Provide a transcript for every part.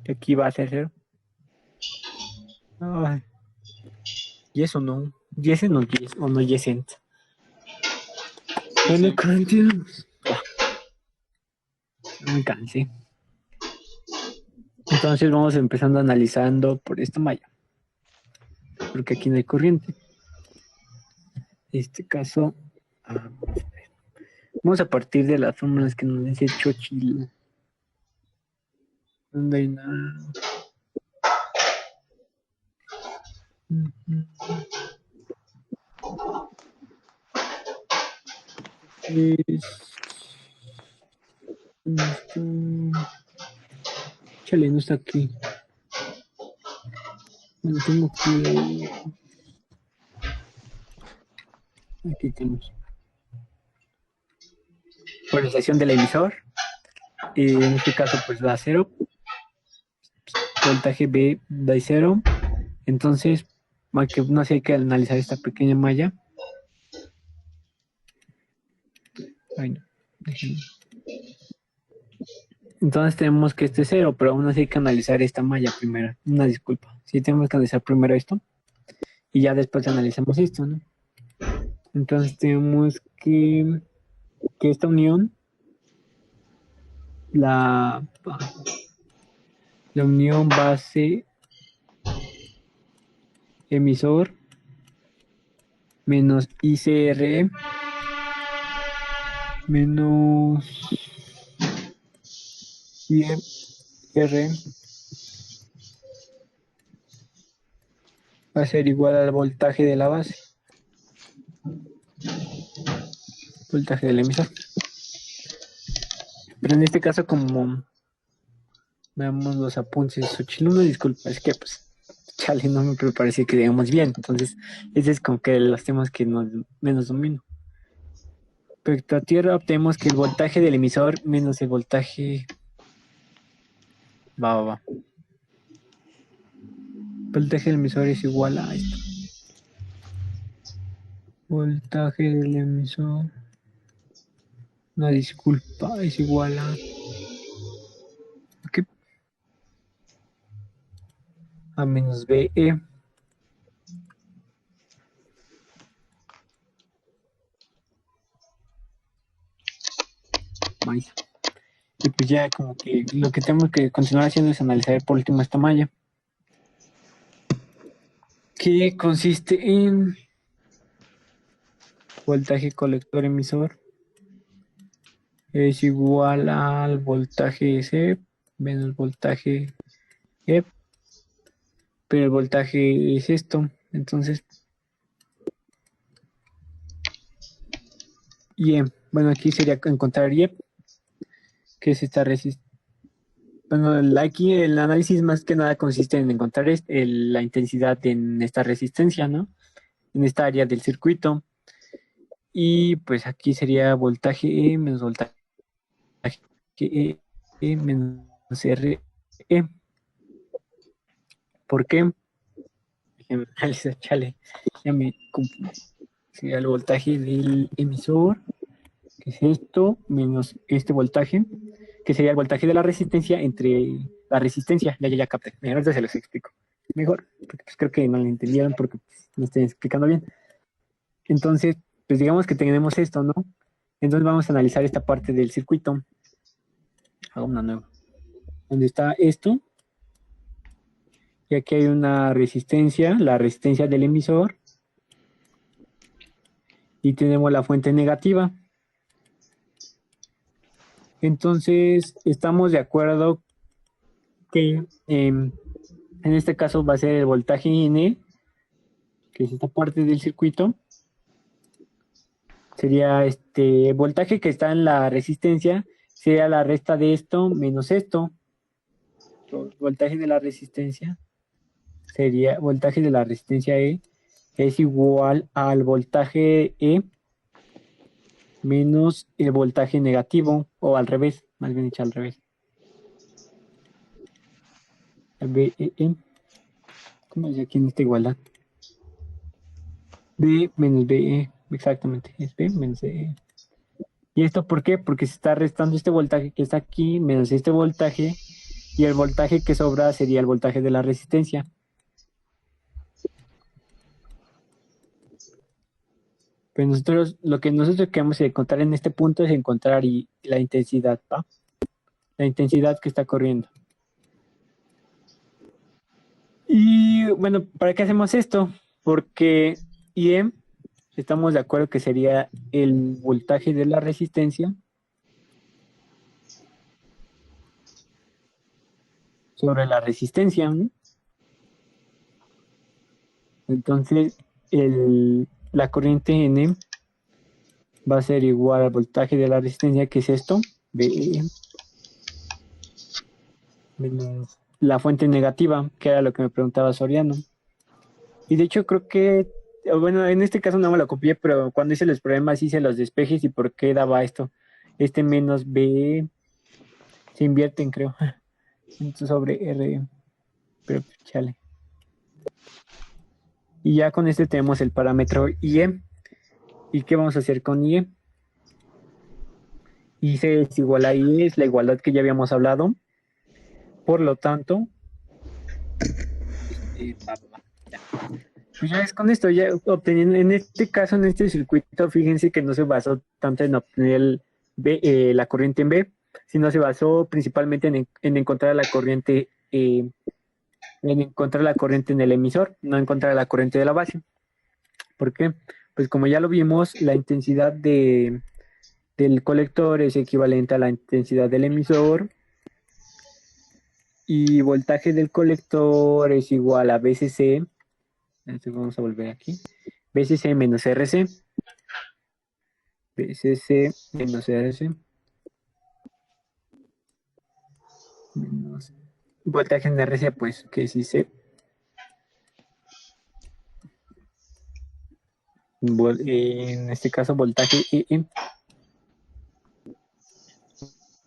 Aquí va a ser 0. Ay. Yes o no. Yes o no yes o no yesent. Bueno, continuamos. No me cansé. Entonces vamos empezando analizando por esta malla. Porque aquí no hay corriente. En este caso, vamos a partir de las fórmulas que nos dice Chochil. ¿Dónde hay nada? Chale, no está aquí. Bueno, tengo que... Aquí tenemos. Polarización del emisor. En este caso, pues da 0. Voltaje B da 0. Entonces, no sé, hay que analizar esta pequeña malla. Ay, no. Entonces tenemos que este es 0, pero aún así hay que analizar esta malla primero. Una disculpa. Sí, tenemos que analizar primero esto. Y ya después analizamos esto, ¿no? Entonces tenemos que esta unión, la unión base emisor menos ICRE menos IR va a ser igual al voltaje de la base, voltaje del emisor. Pero en este caso, como veamos los apuntes, Xochitl, una disculpa, es que pues chale, no me parece que digamos bien, entonces ese es como que los temas que menos domino. Respecto a tierra, obtenemos que el voltaje del emisor menos el voltaje va. El voltaje del emisor es igual a esto. Voltaje del emisor, una disculpa, es igual a ¿qué? A menos BE. Más. Y pues ya como que lo que tenemos que continuar haciendo es analizar por último esta malla, que consiste en voltaje colector emisor es igual al voltaje C menos voltaje E, pero el voltaje es esto, entonces Y, bueno, aquí sería encontrar Y, que es esta resistencia. Bueno, aquí el análisis más que nada consiste en encontrar la intensidad en esta resistencia, ¿no? En esta área del circuito. Y pues aquí sería voltaje E menos voltaje E menos RE. ¿Por qué? Chale, ya me confundí. Sería el voltaje del emisor, que es esto, menos este voltaje, que sería el voltaje de la resistencia entre la resistencia. Ya capté. Ahorita se los explico mejor, porque pues creo que no lo entendieron porque pues, no estoy explicando bien. Entonces, pues digamos que tenemos esto, ¿no? Entonces vamos a analizar esta parte del circuito. Hago una nueva. Donde está esto. Y aquí hay una resistencia, la resistencia del emisor. Y tenemos la fuente negativa. Entonces, estamos de acuerdo que en este caso va a ser el voltaje N, que es esta parte del circuito. Sería este voltaje que está en la resistencia, sería la resta de esto menos esto. El voltaje de la resistencia sería voltaje de la resistencia E es igual al voltaje E menos el voltaje negativo, o al revés, más bien dicho al revés. BE, ¿cómo es aquí en esta igualdad? B menos BE, exactamente, es B menos BE. ¿Y esto por qué? Porque se está restando este voltaje que está aquí menos este voltaje y el voltaje que sobra sería el voltaje de la resistencia. Pues nosotros, lo que nosotros queremos encontrar en este punto es encontrar la intensidad, ¿va? La intensidad que está corriendo. Y bueno, ¿para qué hacemos esto? Porque IE, estamos de acuerdo que sería el voltaje de la resistencia sobre la resistencia, ¿no? Entonces, la corriente N va a ser igual al voltaje de la resistencia, que es esto, VE, menos la fuente negativa, que era lo que me preguntaba Soriano. Y de hecho creo que, bueno, en este caso no me lo copié, pero cuando hice los problemas hice los despejes y por qué daba esto. Este menos B se invierten, creo, sobre R, pero chale. Y ya con este tenemos el parámetro IE. ¿Y qué vamos a hacer con IE? IC es igual a IE, es la igualdad que ya habíamos hablado. Por lo tanto, pues ya es con esto, ya obteniendo, en este caso, en este circuito, fíjense que no se basó tanto en obtener la corriente en B, sino se basó principalmente en encontrar la corriente, en encontrar la corriente en el emisor, no encontrar la corriente de la base. ¿Por qué? Pues como ya lo vimos, la intensidad del colector es equivalente a la intensidad del emisor, y voltaje del colector es igual a BCC. Entonces vamos a volver aquí. BCC menos RC. BCC menos RC. Menos voltaje en RC, pues que sí C. En este caso, voltaje EE.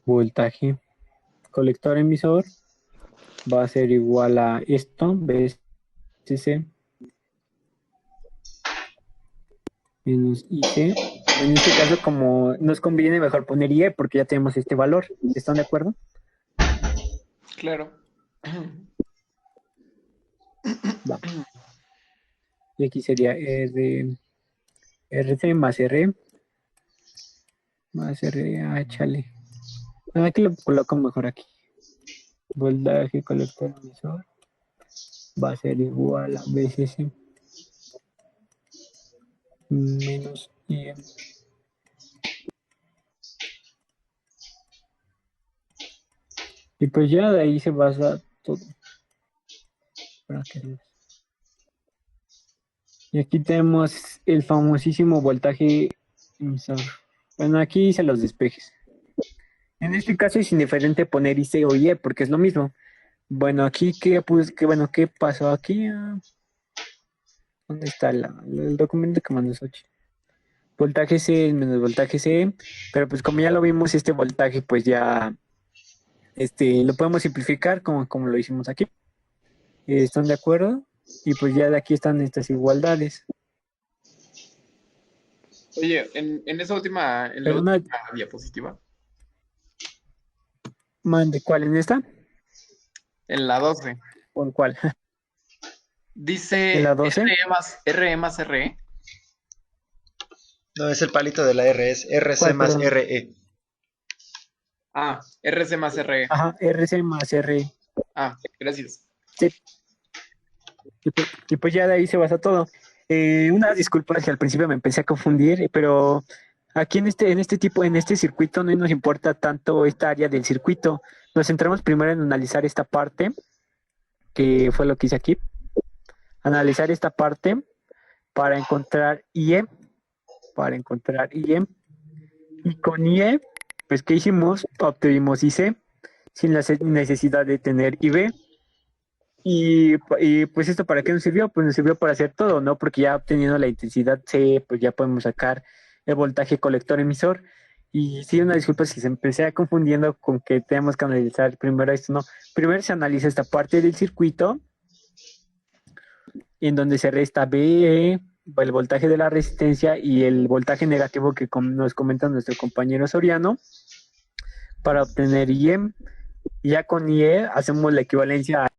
Voltaje colector emisor va a ser igual a esto, BCC menos IC. En este caso, como nos conviene mejor poner IE porque ya tenemos este valor. ¿Están de acuerdo? Claro. Va. Y aquí sería RC más R. Más R, chale. Aquí lo coloco mejor aquí. Voltaje colector emisor va a ser igual a BCC menos IM. Y pues ya de ahí se basa todo. Y aquí tenemos el famosísimo voltaje emisor. Bueno, aquí hice los despejes. En este caso es indiferente poner IC o IE porque es lo mismo. Bueno, aquí bueno, ¿qué pasó aquí? ¿Dónde está el documento que mandó Sochi? Voltaje C menos voltaje C, pero pues como ya lo vimos, este voltaje pues ya lo podemos simplificar como lo hicimos aquí. ¿Están de acuerdo? Y pues ya de aquí están estas igualdades. Oye, en esa última, en la Pero última diapositiva. ¿De cuál? ¿En esta? En la 12. ¿O en cuál? Dice ¿En la 12? RE más RE. No, es el palito de la R, es RC ¿Cuál, más perdón? RE. Ah, RC más RE. Ajá, RC más R. Ah, gracias. Sí. Y pues ya de ahí se basa todo. Unas disculpas que al principio me empecé a confundir, pero aquí en este circuito no nos importa tanto esta área del circuito. Nos centramos primero en analizar esta parte, que fue lo que hice aquí. Analizar esta parte para encontrar IE. Y con IE, pues ¿qué hicimos? Obtuvimos IC sin la necesidad de tener IB. Y pues esto ¿para qué nos sirvió? Pues nos sirvió para hacer todo, ¿no? Porque ya obteniendo la intensidad C, pues ya podemos sacar el voltaje colector emisor. Y sí, una disculpa si se empecé a confundiendo con que tenemos que analizar primero esto, ¿no? Primero se analiza esta parte del circuito, en donde se resta B, el voltaje de la resistencia y el voltaje negativo que nos comenta nuestro compañero Soriano, para obtener IM. Y ya con IE hacemos la equivalencia